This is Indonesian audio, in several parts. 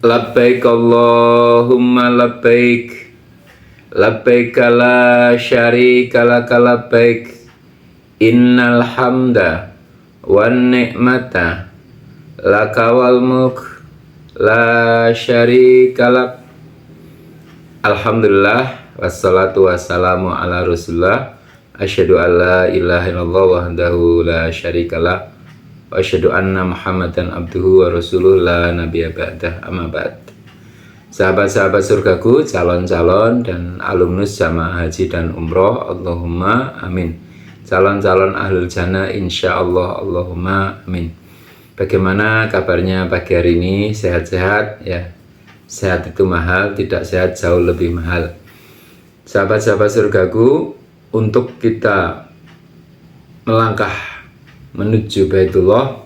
Labbaik Allahumma labbaik. Labbaik la syarika laka labbaik. Innal hamda wan ni'mata laka wal mulk la syarika lak. Alhamdulillah wassalatu wassalamu ala Rasulillah. Asyhadu an la ilaha illallah wahdahu la syarikalah wa asyhadu anna Muhammadan abduhu wa rasuluh la nabiyya ba'dah, amma ba'd. Sahabat-sahabat surgaku, calon-calon dan alumnus jamaah haji dan umroh, Allahumma amin. Calon-calon ahlul jannah insyaallah, Allahumma amin. Bagaimana kabarnya pagi hari ini? Sehat-sehat ya? Sehat itu mahal, tidak sehat jauh lebih mahal. Sahabat-sahabat surgaku, untuk kita melangkah menuju Baitullah,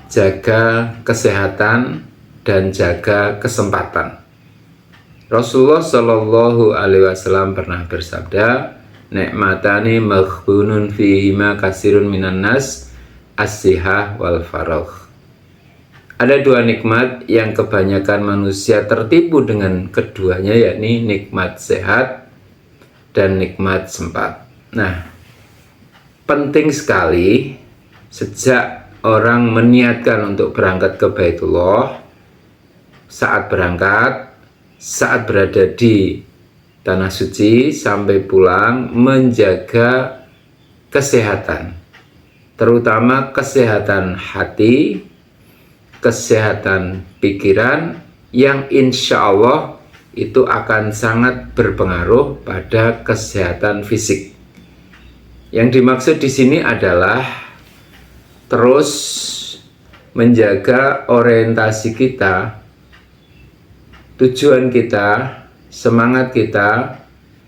jaga kesehatan dan jaga kesempatan. Rasulullah Shallallahu Alaihi Wasallam pernah bersabda, "Nikmatani maghbunun fihima kasirun minan nas, as-sihah wal faragh." Ada dua nikmat yang kebanyakan manusia tertipu dengan keduanya, yakni nikmat sehat dan nikmat sempat. Nah, penting sekali sejak orang meniatkan untuk berangkat ke Baitullah, saat berangkat, saat berada di tanah suci sampai pulang, menjaga kesehatan, terutama kesehatan hati, kesehatan pikiran, yang insya Allah itu akan sangat berpengaruh pada kesehatan fisik. Yang dimaksud di sini adalah terus menjaga orientasi kita, tujuan kita, semangat kita,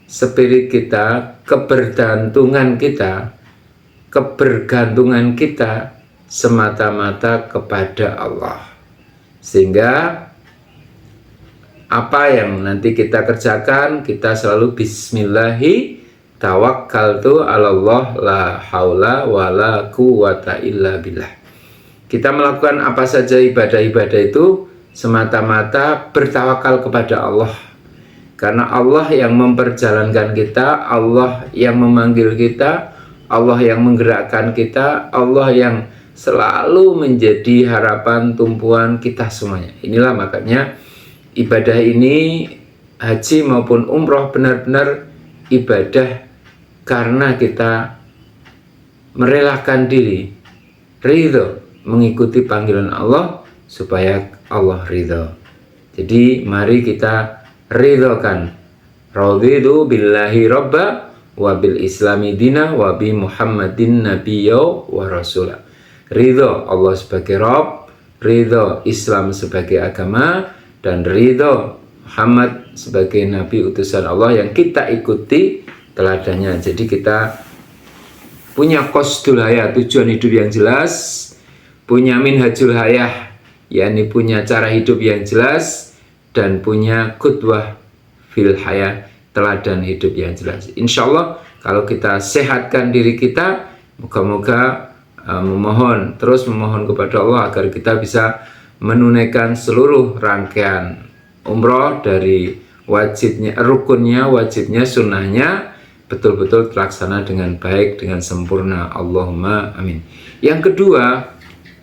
spirit kita, kebergantungan kita semata-mata kepada Allah. Sehingga apa yang nanti kita kerjakan, kita selalu bismillahi tawakkaltu 'alallah la haula wala quwata illa billah. Kita melakukan apa saja ibadah-ibadah itu semata-mata bertawakal kepada Allah. Karena Allah yang memperjalankan kita, Allah yang memanggil kita, Allah yang menggerakkan kita, Allah yang selalu menjadi harapan tumpuan kita semuanya. Inilah makanya ibadah ini, haji maupun umroh, benar-benar ibadah karena kita merelakan diri, ridho, mengikuti panggilan Allah supaya Allah ridho. Jadi mari kita ridhokan. Raditu billahi robba wa bil islami dina wa bi muhammadin nabiyyo wa rasulah. Ridho Allah sebagai Rabb, ridho Islam sebagai agama, dan ridho Muhammad sebagai Nabi utusan Allah yang kita ikuti teladannya. Jadi kita punya qasdul hayah, tujuan hidup yang jelas, punya minhajul hayah, yakni punya cara hidup yang jelas, dan punya qudwah fil hayah, teladan hidup yang jelas. Insya Allah kalau kita sehatkan diri kita, moga-moga terus memohon kepada Allah agar kita bisa menunaikan seluruh rangkaian umroh dari wajibnya, rukunnya, wajibnya, sunnahnya betul-betul terlaksana dengan baik, dengan sempurna. Allahumma amin. Yang kedua,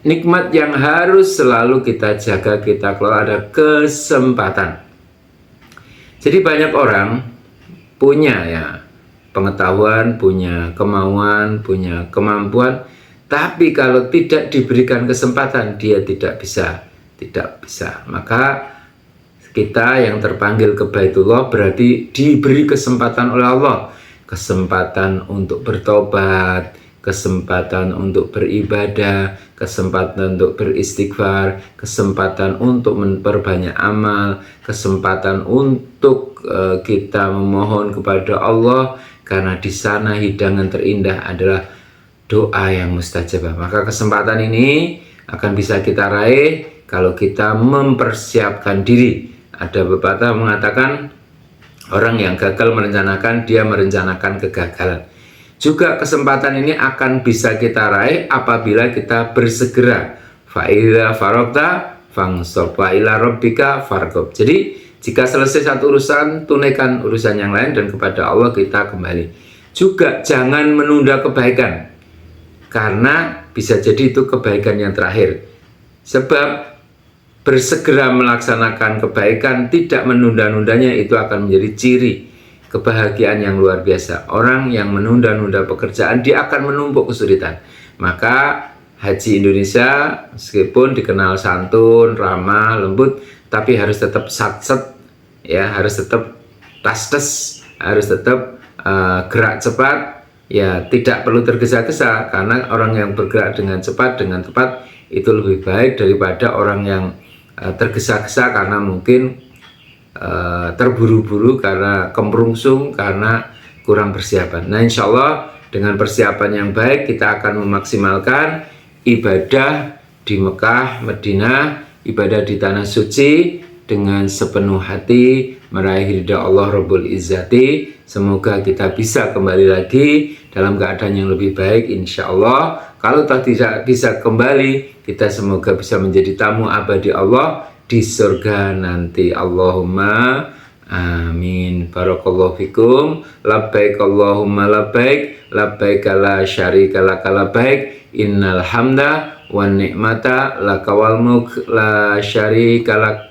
nikmat yang harus selalu kita jaga, kita kelola, ada kesempatan. Jadi banyak orang punya pengetahuan, punya kemauan, punya kemampuan, tapi kalau tidak diberikan kesempatan, dia tidak bisa. Maka kita yang terpanggil ke Baitullah berarti diberi kesempatan oleh Allah. Kesempatan untuk bertobat, kesempatan untuk beribadah, kesempatan untuk beristighfar, kesempatan untuk memperbanyak amal, kesempatan untuk kita memohon kepada Allah, karena di sana hidangan terindah adalah doa yang mustajabah. Maka kesempatan ini akan bisa kita raih kalau kita mempersiapkan diri. Ada pepatah mengatakan, orang yang gagal merencanakan, dia merencanakan kegagalan. Juga kesempatan ini akan bisa kita raih apabila kita bersegera. Fa idza faragta fangshob wa ila rabbika farghab. Jadi jika selesai satu urusan, tunaikan urusan yang lain dan kepada Allah kita kembali. Juga jangan menunda kebaikan, karena bisa jadi itu kebaikan yang terakhir. Sebab bersegera melaksanakan kebaikan, tidak menunda-nundanya, itu akan menjadi ciri kebahagiaan yang luar biasa. Orang yang menunda-nunda pekerjaan, dia akan menumpuk kesulitan. Maka Haji Indonesia meskipun dikenal santun, ramah, lembut, tapi harus tetap satset, ya, harus tetap tastes, harus tetap gerak cepat, ya, tidak perlu tergesa-gesa, karena orang yang bergerak dengan cepat, dengan tepat, itu lebih baik daripada orang yang tergesa-gesa karena mungkin terburu-buru, karena kemerungsung, karena kurang persiapan. Nah, insya Allah dengan persiapan yang baik kita akan memaksimalkan ibadah di Mekah, Madinah, ibadah di tanah suci dengan sepenuh hati, meraih ridha Allah Rabbul Izzati. Semoga kita bisa kembali lagi dalam keadaan yang lebih baik, insya Allah. Kalau tidak bisa kembali, kita semoga bisa menjadi tamu abadi Allah di surga nanti. Allahumma amin. Barakallahu fikum. Labbaik Allahumma labbaik, labbaik la syarika laka labbaik, innal hamda wan ni'mata laka wal mulk la syarika lak.